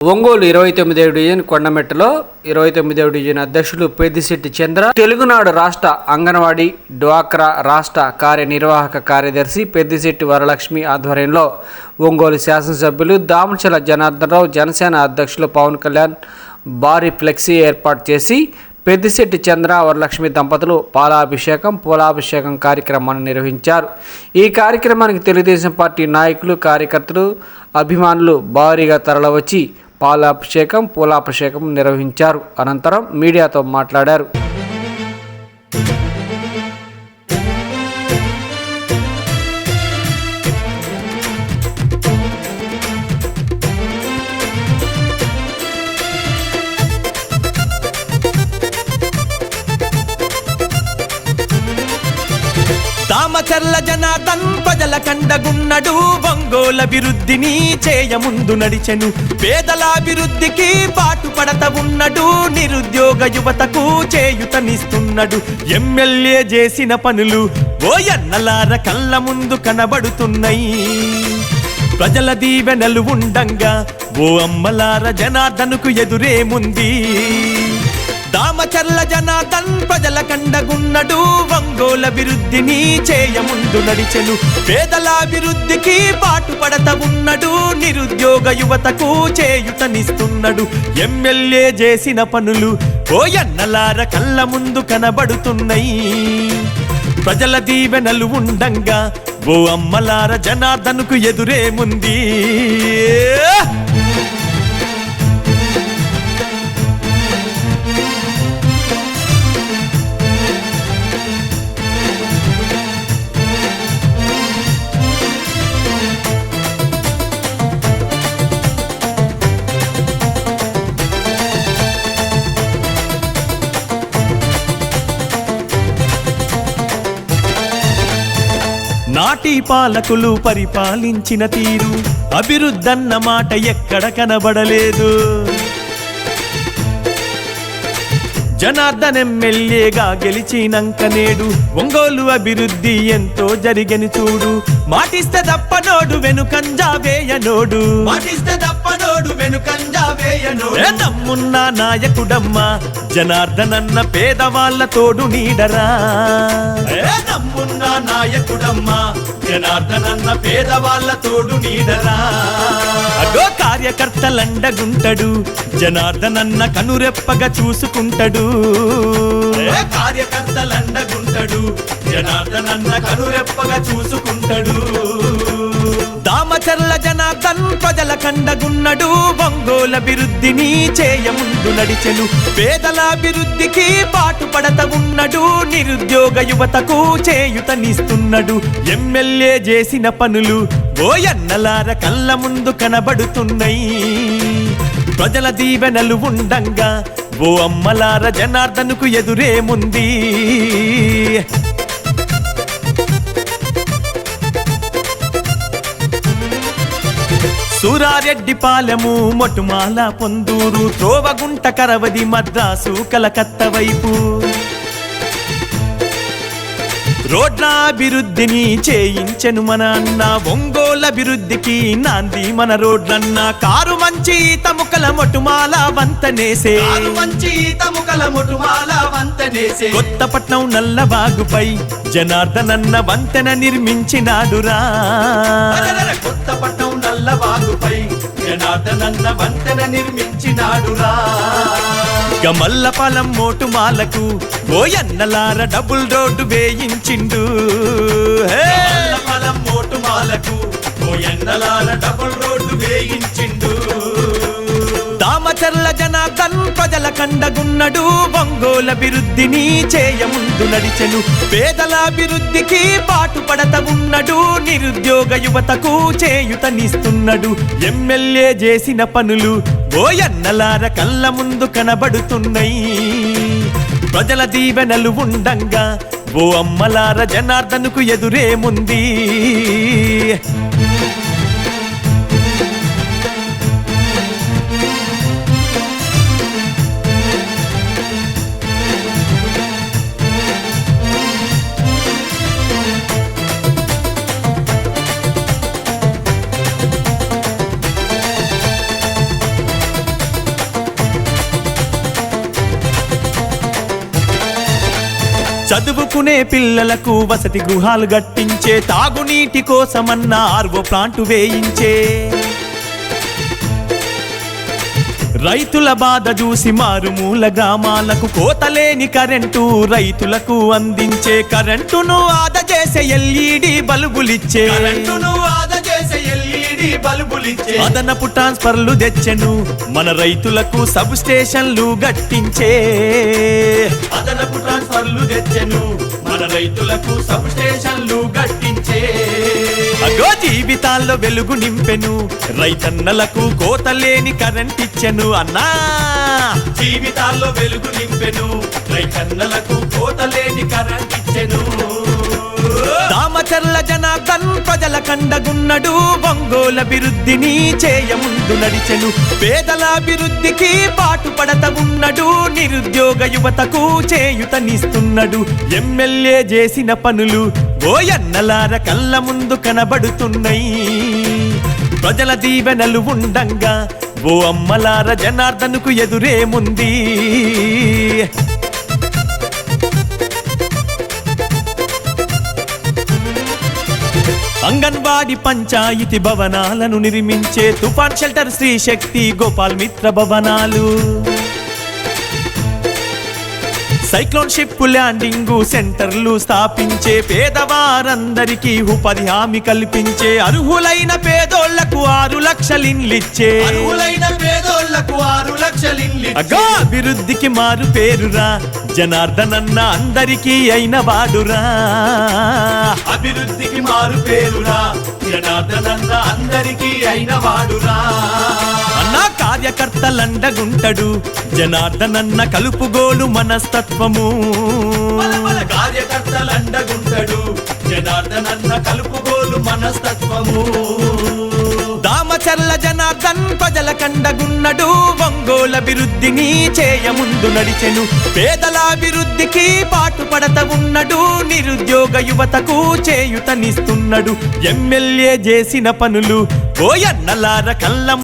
Ongole 29వ division కొండమెట్టలో 29వ division అధ్యక్షులు పెద్దిశెట్టి చంద్ర, తెలుగునాడు రాష్ట్ర అంగన్వాడీ డ్వాక్రా రాష్ట్ర కార్యనిర్వాహక కార్యదర్శి పెద్దిశెట్టి వరలక్ష్మి ఆధ్వర్యంలో ఒంగోలు శాసనసభ్యులు దామచల జనార్దనరావు, జనసేన అధ్యక్షులు పవన్ కళ్యాణ్ భారీ ఫ్లెక్సీ ఏర్పాటు చేసి పెద్దిశెట్టి చంద్ర వరలక్ష్మి దంపతులు పూలాభిషేకం కార్యక్రమాన్ని నిర్వహించారు. ఈ కార్యక్రమానికి తెలుగుదేశం పార్టీ నాయకులు, కార్యకర్తలు, అభిమానులు భారీగా తరలివచ్చి పూలాభిషేకం నిర్వహించారు. అనంతరం మీడియాతో మాట్లాడారు. దామచర్ల జనార్దన్ ప్రజల కండగున్నడు, ఒంగోలు అభివృద్ధిని చేయముందు నడిచెను. పేదలాభివృద్ధికి పాటుపడత ఉన్నడు, నిరుద్యోగ యువతకు చేయుతనిస్తున్నాడు. ఎమ్మెల్యే చేసిన పనులు ఓయన్నలార కళ్ళ ముందు కనబడుతున్నాయి. ప్రజల దీవెనలు ఉండంగా ఓ అమ్మలార జనార్దనుకు ఎదురేముంది. దామచర్ల జనార్దన్ ప్రజల కండగున్నడు, ఒంగోలు అభివృద్ధిని చేయముందు నడిచెను. పేదలాభివృద్ధికి పాటుపడత ఉన్నడు, నిరుద్యోగ యువతకు చేయుతనిస్తున్నాడు. ఎమ్మెల్యే చేసిన పనులు ఓయన్నలార కళ్ళ ముందు కనబడుతున్నాయి. ప్రజల దీవెనలు ఉండంగా ఓ అమ్మలార జనార్దనుకు ఎదురేముంది. నాటి పాలకులు పరిపాలించిన తీరు, అభివృద్ధన్న మాట ఎక్కడ కనబడలేదు. జనార్దన్ ఎమ్మెల్యేగా గెలిచినంక నేడు ఒంగోలు అభివృద్ధి ఎంతో జరిగని చూడు. మాటిస్తే దప్పనోడు వెనుకంజా వేయనోడు, నమ్మున్న నాయకుడమ్మా జనార్దనన్న పేదవాళ్ళ తోడు నీడరా. నమ్మున్న నాయకుడమ్మా జనార్దనన్న పేదవాళ్ళ తోడు నీడరా. అగో కార్యకర్తలండగుంటడు, జనార్దనన్న కనురెప్పగా చూసుకుంటాడు. కార్యకర్తలండగుంటడు, జనార్దనన్న కనురెప్పగా చూసుకుంటాడు. దామచర్ల జనార్దన్ ప్రజల కండగున్నడు, ఒంగోలు అభివృద్ధిని చేయముందు నడిచెను. పేదలాభివృద్ధికి పాటుపడత ఉన్నడు, నిరుద్యోగ యువతకు చేయుతనిస్తున్నాడు. ఎమ్మెల్యే చేసిన పనులు ఓయన్నలార కళ్ళ ముందు కనబడుతున్నాయి. ప్రజల దీవెనలు ఉండంగా ఓ అమ్మలార జనార్దనుకు ఎదురేముంది. సూరారెడ్డిపాలెము, మొటుమాల, పొందూరు, త్రోవగుంట, కరవది, మద్రాసు, కలకత్తా వైపు రోడ్ల అభివృద్ధిని చేయించెను మన అన్న. ఒంగోలు అభివృద్ధికి నాంది మన రోడ్లన్న. కారు మంచి తముకల మొటుమాల వంతనేసే, కొత్తపట్నం నల్లబాగుపై జనార్దనన్న వంతెన నిర్మించినాడురా. కొత్తపట్నం నల్లబాగుపై జనార్దనన్న వంతెన నిర్మించినాడురా. గమల్లపాలెం మోటుమాలకు ఓయన్నలార డబుల్ రోడ్డు వేయించిండు. గమల్లపాలెం మోటుమాలకు ఓయన్నలార డబుల్ రోడ్డు వేయించిండు. దామచర్ల జనార్దన్ ప్రజల కండగున్నడు, ఒంగోలు అభివృద్ధిని చేయముందు నడిచెను. పేదలాభివృద్ధికి పాటుపడత ఉన్నడు, నిరుద్యోగ యువతకు చేయుతనిస్తున్నాడు. ఎమ్మెల్యే చేసిన పనులు ఓయన్నలార కళ్ళ ముందు కనబడుతున్నాయి. ప్రజల దీవెనలు ఉండంగా ఓ అమ్మలార జనార్దనుకు ఎదురేముంది. చదువుకునే పిల్లలకు వసతి గృహాలు కట్టించే, తాగునీటి కోసమన్న ఆర్వో ప్లాంటు వేయించే, రైతుల బాధ చూసి మారుమూల గ్రామాలకు కోతలేని కరెంటు రైతులకు అందించే, కరెంటును ఆదా చేసే ఎల్ఈడి బల్బులిచ్చే, అదనపు ట్రాన్స్ఫర్లు తెచ్చెను మన రైతులకు, సబ్ స్టేషన్లు గట్టించే, అదనపు ట్రాన్స్ఫర్లు తెచ్చెను మన రైతులకు, సబ్ స్టేషన్లు గట్టించే, అగో జీవితాల్లో వెలుగు నింపెను రైతన్నలకు, కోతలేని కరెంట్ ఇచ్చెను అన్నా, జీవితాల్లో వెలుగు నింపెను రైతన్నలకు, కోతలేని కరెంట్ ఇచ్చెను. దామచర్ల జనార్దన్ ప్రజల కండగున్నడు, ఒంగోలు అభివృద్ధిని చేయముందు నడిచెను, పేదల అభివృద్ధికి పాటుపడత ఉన్నడు, నిరుద్యోగ యువతకు చేయుతనిస్తున్నాడు, ఎమ్మెల్యే చేసిన పనులు ఓయన్నలార కళ్ళ ముందు కనబడుతున్నాయి, ప్రజల దీవెనలు ఉండంగా ఓ అమ్మలార జనార్దన్కు ఎదురేముంది. అంగన్వాడి పంచాయతీ భవనాలను నిర్మించే, తుఫాన్ షెల్టర్ శ్రీ శక్తి గోపాల్ మిత్ర భవనాలు, సైక్లోన్ షిప్ ల్యాండింగ్ సెంటర్లు స్థాపించే, పేదవారందరికీ ఉపాధి హామీ కల్పించే, అర్హులైన పేదోళ్లకు 6 లక్షల ఇండ్లిచ్చే, అగా అభివృద్ధికి మారు పేరురా జనార్దనన్న అందరికీ అయిన వాడురా, అభివృద్ధికి మారు పేరురా జనార్దనన్న అందరికీ అయిన వాడురా, అన్నా కార్యకర్తలండగుంటడు జనార్దనన్న, కలుపుగోలు మనస్తత్వము, కార్యకర్తలండగుంటడు జనార్దనన్న, కలుపుగోలు మనస్తత్వము. దామచర్ల జనార్దన్ ప్రజల కండగున్నడు, ఒంగోలు అభివృద్ధిని చేయముందు నడిచెను, పేదల అభివృద్ధికి పాటుపడత ఉన్నడు, నిరుద్యోగ యువతకు చేయుతనిస్తున్నాడు, ఎమ్మెల్యే చేసిన పనులు ఓయన్నలార కళ్ళం.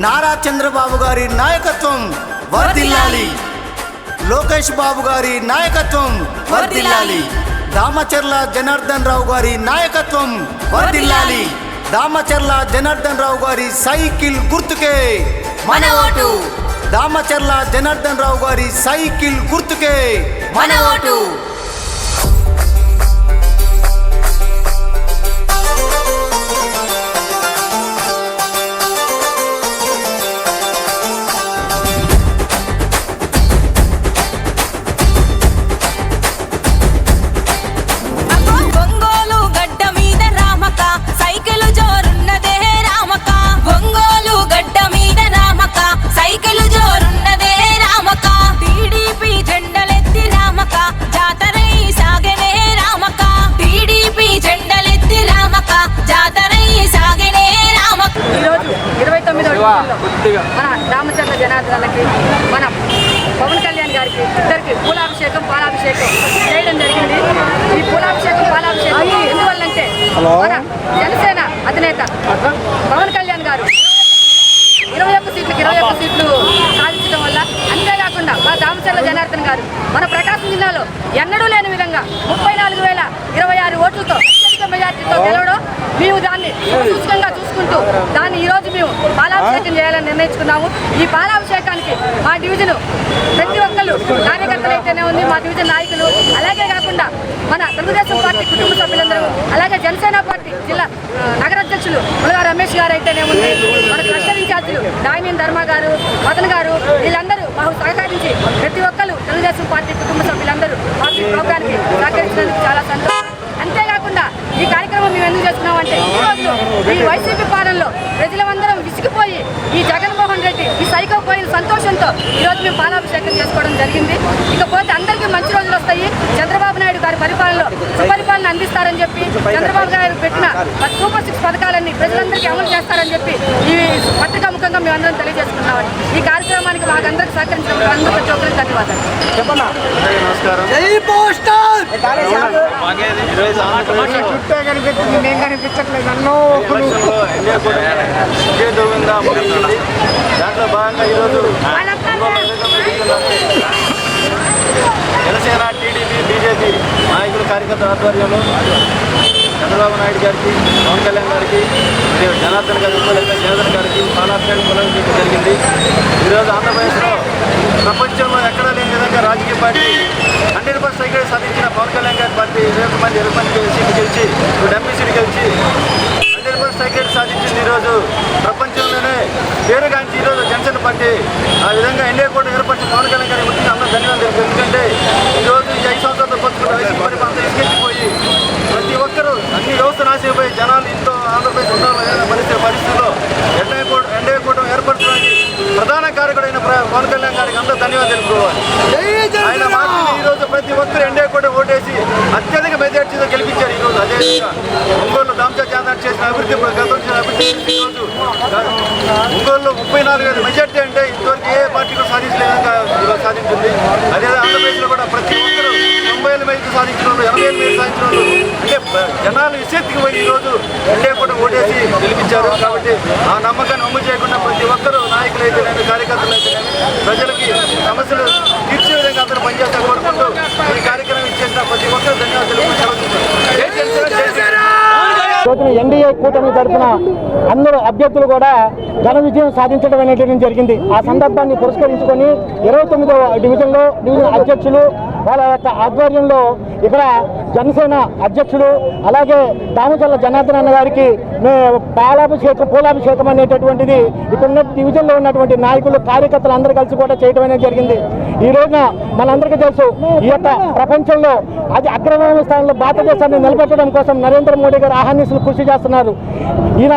నారా చంద్రబాబు గారి నాయకత్వం వర్ధిల్లాలి, లోకేష్ బాబు గారి నాయకత్వం వర్ధిల్లాలి, దామచర్ల జనార్దన్ రావు గారి నాయకత్వం వర్ధిల్లాలి, దామచర్ల జనార్దన్ రావు గారి సైకిల్ గుర్తుకే మన ఓటు, దామచర్ల జనార్దన్ రావు గారి సైకిల్ గుర్తుకే మన ఓటు. మన రామచంద్ర జనార్దన్కి, మన పవన్ కళ్యాణ్ గారికి ఇద్దరికి పూలాభిషేకం పాలాభిషేకం చేయడం జరిగింది. ఈ పూలాభిషేకం పాలాభిషేకం ఎందువల్లంటే మన జనసేన అధినేత పవన్ కళ్యాణ్ గారు 21 సీట్లు సాధించడం వల్ల, అంతేకాకుండా మన దామచర్ల జనార్దన్ గారు మన ప్రకాశం జిల్లాలో ఎన్నడూ లేని విధంగా 34,026 ఓట్లతో మెజార్టీతో గెలవడం, మేము దాన్ని సూచకంగా చూసుకుంటూ దాన్ని ఈరోజు మేము పాలాభిషేకం చేయాలని నిర్ణయించుకున్నాము. ఈ పాలాభిషేకానికి మా డివిజన్ ప్రతి ఒక్కరు కార్యకర్తలు అయితేనే ఉంది, మా డివిజన్ నాయకులు, అలాగే కాకుండా మన తెలుగుదేశం పార్టీ కుటుంబ సభ్యులందరూ, అలాగే జనసేన పార్టీ జిల్లా నగర అధ్యక్షులు ములగా రమేష్ గారు అయితేనే ఉంది, మన క్లస్టర్ ఇన్ఛార్జీలు దాయినేని ధర్మ గారు, మదన్ గారు, వీళ్ళందరూ మాకు సహకరించి ప్రతి ఒక్కరు తెలుగుదేశం పార్టీ కుటుంబ సభ్యులందరూ మాకు ఈ ప్రోగ్రాంకి సహకరించినందుకు చాలా సంతోషం. అంతేకాకుండా ఈ కార్యక్రమం మేము ఎందుకు చేస్తున్నామంటే, ఈరోజు ఈ వైసీపీ పాలనలో ప్రజలందరం విసిగిపోయి ఈ జగన్మోహన్ రెడ్డి ఈ సైకో పోయిన సంతోషంతో ఈరోజు మేము పాలాభిషేకం చేసుకోవడం జరిగింది. ఇకపోతే అందరికీ మంచి రోజులు వస్తాయి, చంద్రబాబు నాయుడు గారి పరిపాలనలో సుపరిపాలన అందిస్తారని చెప్పి, చంద్రబాబు నాయుడు పెట్టిన సూపర్ 6 పథకాలన్నీ ప్రజలందరికీ అమలు చేస్తారని చెప్పి ఈ పత్రికా ముఖంగా మేమందరం తెలియజేసుకున్నామని. ఈ కార్యక్రమానికి మాకందరికి సహకరించిన అందరూ ప్రతి ఒక్కరికి ధన్యవాదాలు. చుట్టే కనిపిస్తుంది, నేను కనిపించట్లేదు. దాంట్లో భాగంగా ఈరోజు జనసేన, టీడీపీ, బీజేపీ బీజేపీ నాయకులు కార్యకర్తల ఆధ్వర్యంలో చంద్రబాబు నాయుడు గారికి, పవన్ కళ్యాణ్ గారికి, మరియు జనార్దన్ గారికి, జనార్దన్ గారికి పాలాభిషేకం కొనసాగించడం జరిగింది. ఈరోజు ఆంధ్రప్రదేశ్లో ప్రపంచంలో ఎక్కడా లేని విధంగా రాజకీయ పార్టీ 100% సైకిల్ సాధించిన పవన్ కళ్యాణ్ గారి పార్టీ 20 మంది సీట్లు గెలిచి 70 సీట్లు గెలిచి 100% సైకిల్ సాధించింది. ఈరోజు ప్రపంచంలోనే పేరుగాంచి ఈరోజు జనసేన పార్టీ ఆ విధంగా ఎన్డీఏ కూడా ఏర్పరిచిన పవన్ కళ్యాణ్ గారి గురించి అందరూ ధన్యవాదాలు. ఎందుకంటే ఈరోజు ఈ 5 సంవత్సరాలతో పంచుకుంటే వైసీపీ పరిపాలన ఇసుకెత్తిపోయి ప్రతి ఒక్కరూ అన్ని వ్యవస్థ నాశనమైపోయి జనాలు ఎంతో ఆంధ్రప్రదేశ్ ఉండాలనే పరిస్థితుల్లో ఎన్డీఏ కూటమి ఏర్పరచడానికి ప్రధాన కారకుడైన పవన్ కళ్యాణ్ గారికి అందరూ ధన్యవాదాలు తెలుపుకోవాలి. ఆయన మాటలు ఈరోజు ప్రతి ఒక్కరు ఎన్డీఏ కూడా ఓటేసి అత్యధిక మెజార్టీతో గెలిపించారు. ఈరోజు అదేవిధంగా ఒంగోలులో దామచర్ల జనార్దన్ చేసిన అభివృద్ధి ఈరోజు ఒంగోలులో 34,000 మెజార్టీ అంటే ఇంతవరకు ఏ పార్టీ కూడా సాధించలే విధంగా ఈరోజు సాధించింది. అదే ఆంధ్రప్రదేశ్లో కూడా ప్రతి ఒక్కరు 90,000 మేరకు సాధించిన వాళ్ళు, 80,000 మేరకు సాధించిన వాళ్ళు అంటే జనాలు విశేషకి పోయి ఈరోజు ఎన్డీఏ కూడా ఓటేసి గెలిపించారు. కాబట్టి ఆ నమ్మకాన్ని అమలు చేయకుండా ప్రతి ఒక్కరూ నాయకులు అయితేనేమి, కార్యకర్తలు అయితేనేమి ప్రజలకి సమస్యలు తీర్చే విధంగా అందరూ పనిచేస్తా కోరుకుంటూ ఈ కార్యక్రమం ఇచ్చేసిన ప్రతి ఒక్కరూ ధన్యవాదాలు. ఎన్డీఏ కూటమి తరఫున అందరూ అభ్యర్థులు కూడా ఘన విజయం సాధించడం అనేటువంటి జరిగింది. ఆ సందర్భాన్ని పురస్కరించుకొని 29వ డివిజన్లో డివిజన్ అధ్యక్షులు వాళ్ళ యొక్క ఆధ్వర్యంలో ఇక్కడ జనసేన అధ్యక్షుడు అలాగే దామచర్ల జనార్దన్ అన్న గారికి పూలాభిషేకం అనేటటువంటిది ఇక్కడ డివిజన్లో ఉన్నటువంటి నాయకులు, కార్యకర్తలు అందరూ కలిసి కూడా చేయడం అనేది జరిగింది. ఈ రోజున మనందరికీ తెలుసు, ఈ యొక్క ప్రపంచంలో అది అగ్రగామి స్థానంలో భారతదేశాన్ని నిలబెట్టడం కోసం నరేంద్ర మోడీ గారు ఆహర్నిశలు కృషి చేస్తున్నారు. ఈయన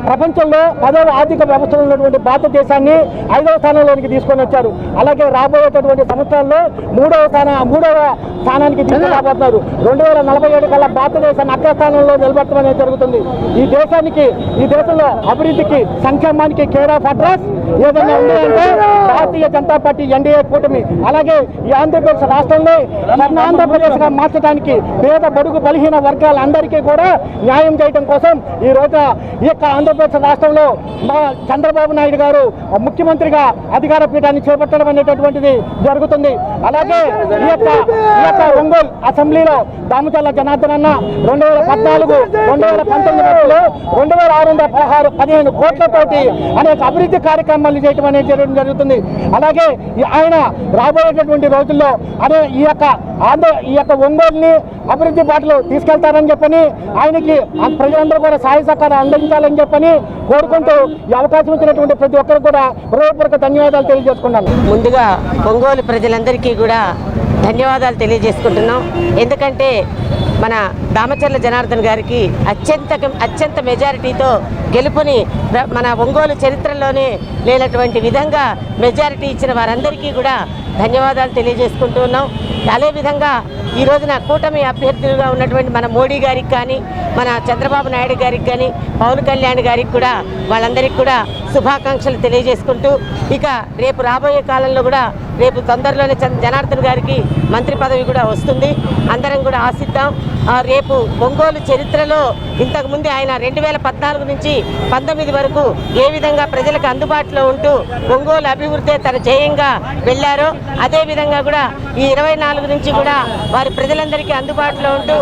ప్రపంచంలో 10వ ఆర్థిక వ్యవస్థలో ఉన్నటువంటి భారతదేశాన్ని 5వ స్థానంలోనికి తీసుకొని వచ్చారు. అలాగే రాబోయేటటువంటి సంవత్సరాల్లో 3వ స్థానానికి తీసుకురాబోతున్నారు. 2047 కల్లా భారతదేశాన్ని అగ్రస్థానంలో నిలబెట్టడం అనేది జరుగుతుంది. ఈ దేశంలో అభివృద్ధికి, సంక్షేమానికి కేర్ ఆఫ్ అడ్రస్ ఏదైనా ఉంది అంటే భారతీయ జనతా పార్టీ ఎన్డీఏ కూటమి. అలాగే ఈ ఆంధ్రప్రదేశ్ రాష్ట్రంలో ఆంధ్రప్రదేశ్ గా మార్చడానికి పేద బడుగు బలహీన వర్గాలందరికీ కూడా న్యాయం చేయడం కోసం ఈ రోజు ఈ యొక్క ఆంధ్రప్రదేశ్ రాష్ట్రంలో చంద్రబాబు నాయుడు గారు ముఖ్యమంత్రిగా అధికార పీఠాన్ని చేపట్టడం అనేటటువంటిది జరుగుతుంది. అలాగే ఈ యొక్క ఒంగోలు అసెంబ్లీలో దామచర్ల జనార్దన్ అన్న 2014, 2019 2,615 కోట్లతోటి అనేక అభివృద్ధి కార్యక్రమాలు చేయడం అనేది జరుగుతుంది. అలాగే ఆయన రాబోయేటటువంటి రోజుల్లో ఈ యొక్క ఒంగోలుని అభివృద్ధి బాటలో తీసుకెళ్తారని చెప్పని ఆయనకి ప్రజలందరూ కూడా సహాయ సహకారం అందించాలని చెప్పని కోరుకుంటూ ఈ అవకాశం ఇచ్చినటువంటి ప్రతి ఒక్కరికి కూడా హృదయపూర్వక ధన్యవాదాలు తెలియజేసుకున్నాను. ముందుగా ఒంగోలు ప్రజలందరికీ కూడా ధన్యవాదాలు తెలియజేసుకుంటున్నాం. ఎందుకంటే మన దామచర్ల జనార్దన్ గారికి అత్యంత మెజారిటీతో గెలుపుని మన ఒంగోలు చరిత్రలోనే లేనటువంటి విధంగా మెజారిటీ ఇచ్చిన వారందరికీ కూడా ధన్యవాదాలు తెలియజేసుకుంటూ ఉన్నాం. అదేవిధంగా ఈ రోజున కూటమి అభ్యర్థులుగా ఉన్నటువంటి మన మోడీ గారికి కానీ, మన చంద్రబాబు నాయుడు గారికి కానీ, పవన్ కళ్యాణ్ గారికి కూడా వాళ్ళందరికీ కూడా శుభాకాంక్షలు తెలియజేసుకుంటూ ఇక రేపు రాబోయే కాలంలో కూడా రేపు తొందరలోనే జనార్దన్ గారికి మంత్రి పదవి కూడా వస్తుంది. అందరం కూడా ఆశిద్దాం. రేపు ఒంగోలు చరిత్రలో ఇంతకుముందు ఆయన 2014 నుంచి 19 వరకు ఏ విధంగా ప్రజలకు అందుబాటులో ఉంటూ ఒంగోలు అభివృద్ధి తన జయంగా వెళ్ళారో అదేవిధంగా కూడా ఈ 24 నుంచి కూడా వారి ప్రజలందరికీ అందుబాటులో ఉంటూ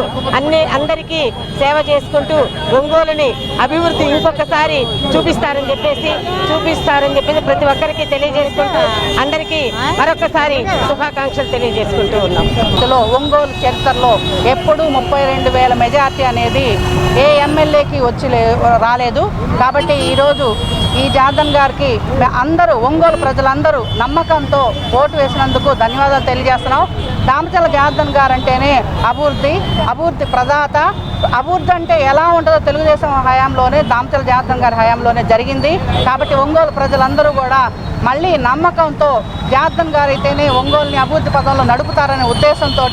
అందరికీ సేవ చేసుకుంటూ ఒంగోలుని అభివృద్ధి ఇంకొకసారి చూపిస్తారని చెప్పేసి ప్రతి ఒక్కరికి తెలియజేసుకుంటూ అందరికీ మరొకసారి శుభాకాంక్షలు తెలియజేసుకుంటూ ఉన్నాం. ఒంగోలు చరిత్రలో ఎప్పుడూ 32,000 మెజార్టీ అనేది ఏ ఎమ్మెల్యేకి రాలేదు. కాబట్టి ఈరోజు ఈ జనార్దన్ గారికి అందరూ ఒంగోలు ప్రజలందరూ నమ్మకంతో ఓటు వేసినందుకు ధన్యవాదాలు తెలియజేస్తున్నాం. దామచర్ల జనార్దన్ గారు అంటేనే అభివృద్ధి ప్రదాత. అభివృద్ధి అంటే ఎలా ఉంటుందో తెలుగుదేశం హయాంలోనే, దామచర్ల జనార్దన్ గారి హయాంలోనే జరిగింది. కాబట్టి ఒంగోలు ప్రజలందరూ కూడా మళ్ళీ నమ్మకంతో జనార్దన్ గారు అయితేనే ఒంగోలుని అభివృద్ధి పదంలో నడుపుతారనే ఉద్దేశంతో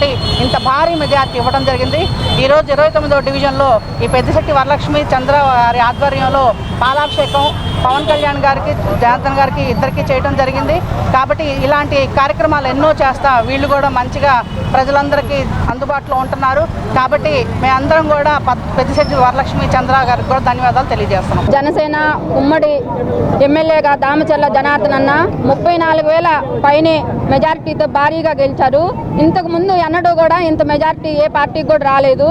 ఇంత భారీ మెజార్టీ ఇవ్వడం జరిగింది. ఈరోజు 29వ డివిజన్లో ఈ పెద్దిశెట్టి వరలక్ష్మి చంద్ర గారి ఆధ్వర్యంలో పాలాభిషేకం పవన్ కళ్యాణ్ గారికి, జనార్దన్ గారికి ఇద్దరికి చేయడం జరిగింది. కాబట్టి ఇలాంటి కార్యక్రమాలు ఎన్నో చేస్తా వీళ్ళు కూడా మంచిగా ప్రజలందరికీ అందుబాటులో ఉంటున్నారు. కాబట్టి మేమందరం కూడా పెద్దిశెట్టి వరలక్ష్మి చంద్ర గారికి కూడా ధన్యవాదాలు తెలియజేస్తున్నాం. జనసేన ఉమ్మడి ఎమ్మెల్యేగా దామచర్ల జనార్దన్ అన్న 34,000 పైనే మెజారిటీతో భారీగా గెలిచారు. ఇంతకు ముందు ఎన్నడూ కూడా ఇంత మెజారిటీ ఏ పార్టీకి కూడా రాలేదు.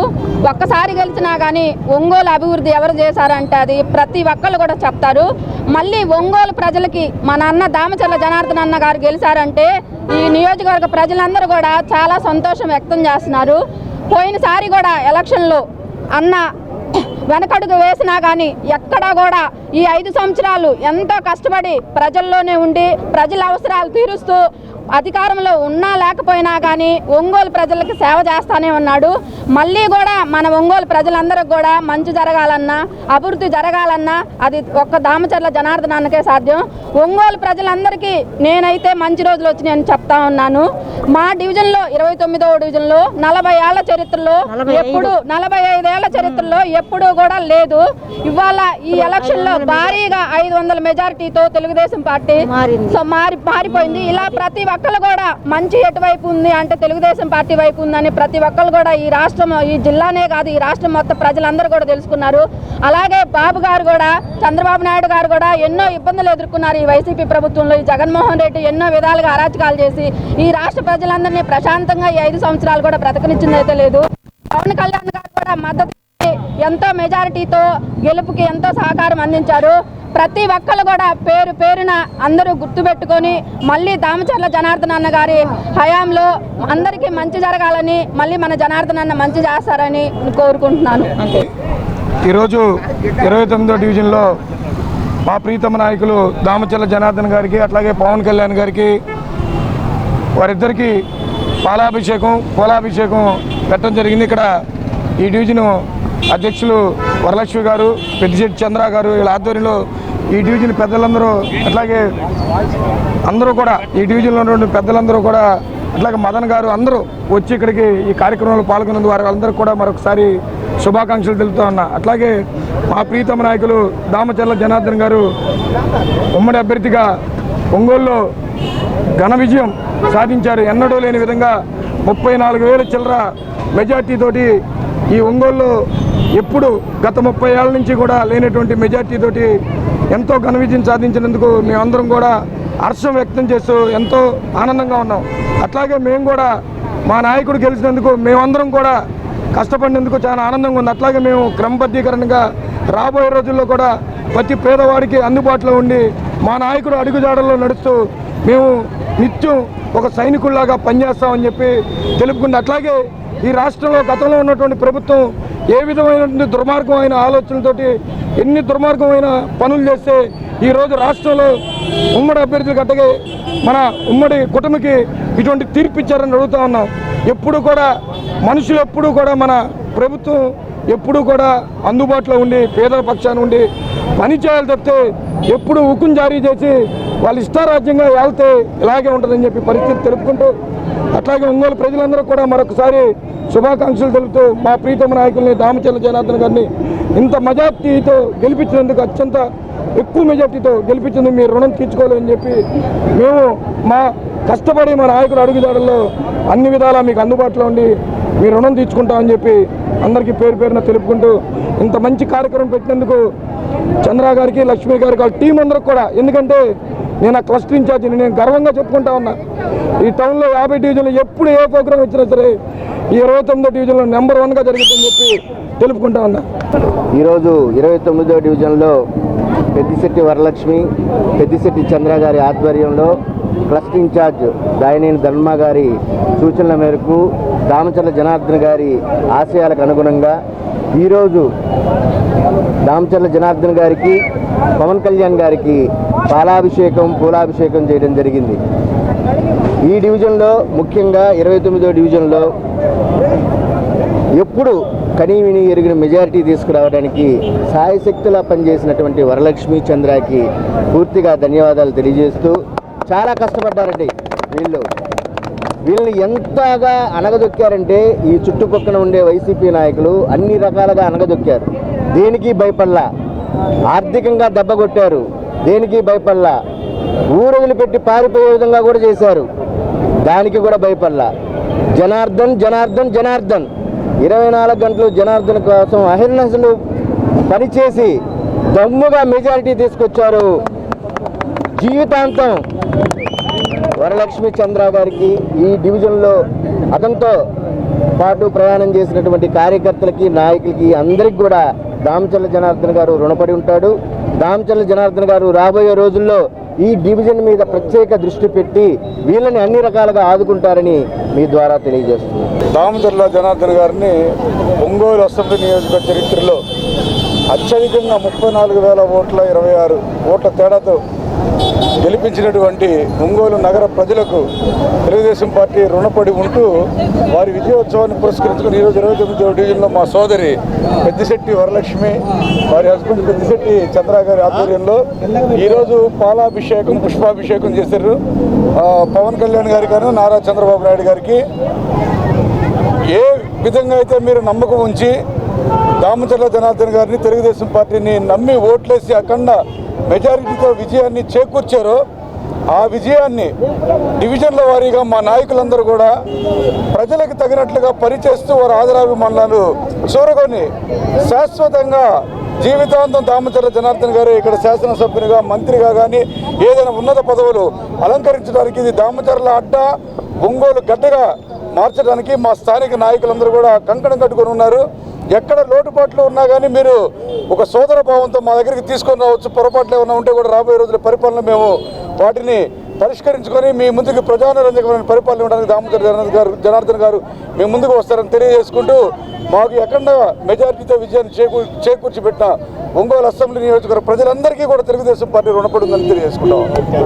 ఒక్కసారి గెలిచినా కానీ ఒంగోలు అభివృద్ధి ఎవరు చేశారంటే అది ప్రతి ఒక్కళ్ళు కూడా చెప్తారు. మళ్ళీ ఒంగోలు ప్రజలకి మన అన్న దామచర్ల జనార్దన్ అన్న గారు గెలిచారంటే ఈ నియోజకవర్గ ప్రజలందరూ కూడా చాలా సంతోషం వ్యక్తం చేస్తున్నారు. పోయినసారి కూడా ఎలక్షన్లో అన్న వెనకడుగు వేసినా కానీ ఎక్కడా కూడా ఈ 5 సంవత్సరాలు ఎంతో కష్టపడి ప్రజల్లోనే ఉండి ప్రజల అవసరాలు తీరుస్తూ అధికారంలో ఉన్నా లేకపోయినా కానీ ఒంగోలు ప్రజలకు సేవ చేస్తానే ఉన్నాడు. మళ్ళీ కూడా మన ఒంగోలు ప్రజలందరికీ కూడా మంచి జరగాలన్నా అభివృద్ధి జరగాలన్నా అది ఒక్క దామచర్ల జనార్దన్ అన్నకే సాధ్యం. ఒంగోలు ప్రజలందరికీ నేనైతే మంచి రోజులు వచ్చి నేను చెప్తా ఉన్నాను. మా డివిజన్లో 29వ డివిజన్లో 40 ఏళ్ల చరిత్రలో ఎప్పుడు 45 ఏళ్ల చరిత్రలో ఎప్పుడూ కూడా లేదు. ఇవాళ ఈ ఎలక్షన్లో భారీగా 500 మెజారిటీతో తెలుగుదేశం పార్టీ మారిపోయింది. ఇలా ప్రతి ఒక్కరు కూడా మంచి ఎటువైపు ఉంది అంటే తెలుగుదేశం పార్టీ వైపు ఉందని ప్రతి ఒక్కరు కూడా ఈ రాష్ట్రం ఈ జిల్లానే కాదు ఈ రాష్ట్రం మొత్తం ప్రజలందరూ కూడా తెలుసుకున్నారు. అలాగే బాబు గారు కూడా చంద్రబాబు నాయుడు గారు కూడా ఎన్నో ఇబ్బందులు ఎదుర్కొన్నారు. ఈ వైసీపీ ప్రభుత్వంలో ఈ జగన్మోహన్ రెడ్డి ఎన్నో విధాలుగా అరాచకాలు చేసి ఈ రాష్ట్ర ప్రజలందరినీ ప్రశాంతంగా ఈ 5 సంవత్సరాలు కూడా బ్రతకనిచ్చిందైతే లేదు. పవన్ కళ్యాణ్ గారు కూడా మద్దతు ఎంతో మెజారిటీతో గెలుపుకి ఎంతో సహకారం అందించారు. ప్రతి ఒక్కరు కూడా పేరు పేరున అందరూ గుర్తుపెట్టుకొని మళ్ళీ దామచర్ల జనార్దన్ అన్న గారి హయాంలో అందరికీ మంచి జరగాలని మళ్ళీ మన జనార్దన్ అన్న మంచి చేస్తారని కోరుకుంటున్నాను. ఈరోజు 29వ డివిజన్లో మా ప్రీతమ నాయకులు దామచర్ల జనార్దన్ గారికి అట్లాగే పవన్ కళ్యాణ్ గారికి వారిద్దరికీ పూలాభిషేకం పెట్టడం జరిగింది. ఇక్కడ ఈ డివిజను అధ్యక్షులు వరలక్ష్మి గారు, పెద్దిశెట్టి చంద్ర గారు వీళ్ళ ఆధ్వర్యంలో ఈ డివిజన్ పెద్దలందరూ అట్లాగే అందరూ కూడా ఈ డివిజన్లో ఉన్నటువంటి పెద్దలందరూ కూడా అట్లాగే మదన్ గారు అందరూ వచ్చి ఇక్కడికి ఈ కార్యక్రమంలో పాల్గొన్నందుకు వారందరికీ కూడా మరొకసారి శుభాకాంక్షలు తెలుపుతూ ఉన్నా. అట్లాగే మా ప్రీతమ నాయకులు దామచర్ల జనార్దన్ గారు ఉమ్మడి అభ్యర్థిగా ఒంగోలులో ఘన విజయం సాధించారు. ఎన్నడూ లేని విధంగా 34,000 చిల్లర మెజార్టీతోటి ఈ ఒంగోలులో ఎప్పుడు గత 30 ఏళ్ళ నుంచి కూడా లేనటువంటి మెజార్టీతోటి ఎంతో ఘన విజయం సాధించినందుకు మేమందరం కూడా హర్షం వ్యక్తం చేస్తూ ఎంతో ఆనందంగా ఉన్నాం. అట్లాగే మేము కూడా మా నాయకుడు గెలిచినందుకు మేమందరం కూడా కష్టపడినందుకు చాలా ఆనందంగా ఉంది. అట్లాగే మేము క్రమబద్ధీకరణగా రాబోయే రోజుల్లో కూడా ప్రతి పేదవాడికి అందుబాటులో ఉండి మా నాయకుడు అడుగుజాడల్లో నడుస్తూ మేము నిత్యం ఒక సైనికుల్లాగా పనిచేస్తామని చెప్పి తెలుపుకుంది. అట్లాగే ఈ రాష్ట్రంలో గతంలో ఉన్నటువంటి ప్రభుత్వం ఏ విధమైనటువంటి దుర్మార్గమైన ఆలోచనలతోటి ఎన్ని దుర్మార్గమైన పనులు చేస్తే ఈరోజు రాష్ట్రంలో ఉమ్మడి అభ్యర్థులకు అట్టగే మన ఉమ్మడి కుటుంబకి ఇటువంటి తీర్పు ఇచ్చారని అడుగుతూ ఉన్నాం. ఎప్పుడు కూడా మనుషులు ఎప్పుడూ కూడా మన ప్రభుత్వం ఎప్పుడూ కూడా అందుబాటులో ఉండి పేదల పక్షాన ఉండి పని చేయాలి తప్పితే ఎప్పుడు హుకుం జారీ చేసి వాళ్ళు ఇష్టారాజ్యంగా వెళ్తే ఇలాగే ఉంటుందని చెప్పి పరిస్థితి తెలుపుకుంటూ అట్లాగే ఒంగోలు ప్రజలందరూ కూడా మరొకసారి శుభాకాంక్షలు తెలుపుతూ మా ప్రీతమ నాయకుల్ని దామచర్ల జనార్దన్ గారిని ఇంత మెజార్టీతో గెలిపించినందుకు అత్యంత ఎక్కువ మెజార్టీతో గెలిపించినందుకు మీరు రుణం తీర్చుకోవాలని చెప్పి మేము మా కష్టపడి మా నాయకుల అడుగుదాడుల్లో అన్ని విధాలా మీకు అందుబాటులో ఉండి మీ రుణం తీర్చుకుంటామని చెప్పి అందరికీ పేరు పేరున తెలుపుకుంటూ ఇంత మంచి కార్యక్రమం పెట్టినందుకు చంద్ర గారికి లక్ష్మీ గారికి వాళ్ళ టీం అందరికి కూడా ఎందుకంటే నేను ఆ క్లస్టర్ ఇన్ఛార్జిని నేను గర్వంగా చెప్పుకుంటా ఉన్నా. ఈ టౌన్లో 50 డివిజన్లు ఎప్పుడు ఏ ప్రోగ్రాం వచ్చినా సరే ఈ 29వ డివిజన్లో నెంబర్ 1గా జరుగుతుందని చెప్పి తెలుపుకుంటా ఉన్నా. ఈరోజు 29వ డివిజన్లో పెద్దిశెట్టి వరలక్ష్మి, పెద్దిశెట్టి చంద్ర గారి ఆధ్వర్యంలో క్లస్టర్ ఇన్ఛార్జ్ దాయనేని ధర్మ గారి సూచనల మేరకు దామచర్ల జనార్దన్ గారి ఆశయాలకు అనుగుణంగా ఈరోజు దామచర్ల జనార్దన్ గారికి పవన్ కళ్యాణ్ గారికి పూలాభిషేకం చేయడం జరిగింది. ఈ డివిజన్లో ముఖ్యంగా 29వ డివిజన్లో ఎప్పుడు కనీవిని ఎరిగిన మెజారిటీ తీసుకురావడానికి సాయశక్తులా పనిచేసినటువంటి వరలక్ష్మి చంద్రకి పూర్తిగా ధన్యవాదాలు తెలియజేస్తూ చాలా కష్టపడ్డారండి. వీళ్ళని ఎంతగా అనగదొక్కారంటే ఈ చుట్టుపక్కల ఉండే వైసీపీ నాయకులు అన్ని రకాలుగా అనగదొక్కారు. దేనికి భయపడలా, ఆర్థికంగా దెబ్బ కొట్టారు, దేనికి భయపడలా, ఊరొదిలి పెట్టి పారిపోయే విధంగా కూడా చేశారు, దానికి కూడా భయపడలా. జనార్దన్ జనార్దన్ జనార్దన్ 24 గంటలు జనార్దన్ కోసం అహర్నిశలు పనిచేసి దమ్ముగా మెజారిటీ తీసుకొచ్చారు. జీవితాంతం వరలక్ష్మి చంద్ర గారికి ఈ డివిజన్లో అతనితో పాటు ప్రయాణం చేసినటువంటి కార్యకర్తలకి, నాయకులకి అందరికి కూడా దామచర్ల జనార్దన్ గారు రుణపడి ఉంటాడు. దామచర్ల జనార్దన్ గారు రాబోయే రోజుల్లో ఈ డివిజన్ మీద ప్రత్యేక దృష్టి పెట్టి వీళ్ళని అన్ని రకాలుగా ఆదుకుంటారని మీ ద్వారా తెలియజేస్తున్నాను. దామచర్ల జనార్దన్ గారిని ఒంగోలు అసెంబ్లీ నియోజకవర్గ చరిత్రలో అత్యధికంగా 34,000 ఓట్ల 26 ఓట్ల తేడాతో గెలిపించినటువంటి ఒంగోలు నగర ప్రజలకు తెలుగుదేశం పార్టీ రుణపడి ఉంటూ వారి విజయోత్సవాన్ని పురస్కరించుకుని ఈరోజు 29వ డివిజన్లో మా సోదరి పెద్దిశెట్టి వరలక్ష్మి, వారి హస్బెండ్ పెద్దిశెట్టి చంద్ర గారి ఆధ్వర్యంలో ఈరోజు పాలాభిషేకం, పుష్పాభిషేకం చేశారు. పవన్ కళ్యాణ్ గారి కానీ నారా చంద్రబాబు నాయుడు గారికి ఏ విధంగా అయితే మీరు నమ్మకం ఉంచి దామచర్ల జనార్దన్ గారిని, తెలుగుదేశం పార్టీని నమ్మి ఓట్లేసి అఖండ మెజారిటీతో విజయాన్ని చేకూర్చారో ఆ విజయాన్ని డివిజన్ల వారీగా మా నాయకులందరూ కూడా ప్రజలకు తగినట్లుగా పనిచేస్తూ వారి ఆదరాభిమానాలు చూరగొని శాశ్వతంగా జీవితాంతం దామచర్ల జనార్దన్ గారు ఇక్కడ శాసనసభ్యునిగా, మంత్రిగా కానీ ఏదైనా ఉన్నత పదవులు అలంకరించడానికి ఇది దామచర్ల అడ్డ, ఒంగోలు గడ్డగా మార్చడానికి మా స్థానిక నాయకులందరూ కూడా కంకణం కట్టుకొని ఉన్నారు. ఎక్కడ లోటుపాట్లు ఉన్నా కానీ మీరు ఒక సోదర భావంతో మా దగ్గరికి తీసుకొని రావచ్చు. పొరపాట్లు ఏమైనా ఉంటే కూడా రాబోయే రోజుల పరిపాలన మేము వాటిని పరిష్కరించుకొని మీ ముందుకు ప్రజారంజకమైన పరిపాలన ఇవ్వడానికి దామచర్ల జనార్దన్ గారు మీ ముందుకు వస్తారని తెలియజేసుకుంటూ మాకు ఎక్కడ మెజారిటీతో విజయాన్ని చేకూర్చి పెట్టిన ఒంగోలు అసెంబ్లీ నియోజకవర్గ ప్రజలందరికీ కూడా తెలుగుదేశం పార్టీ రుణపడి ఉందని తెలియజేసుకుంటాం.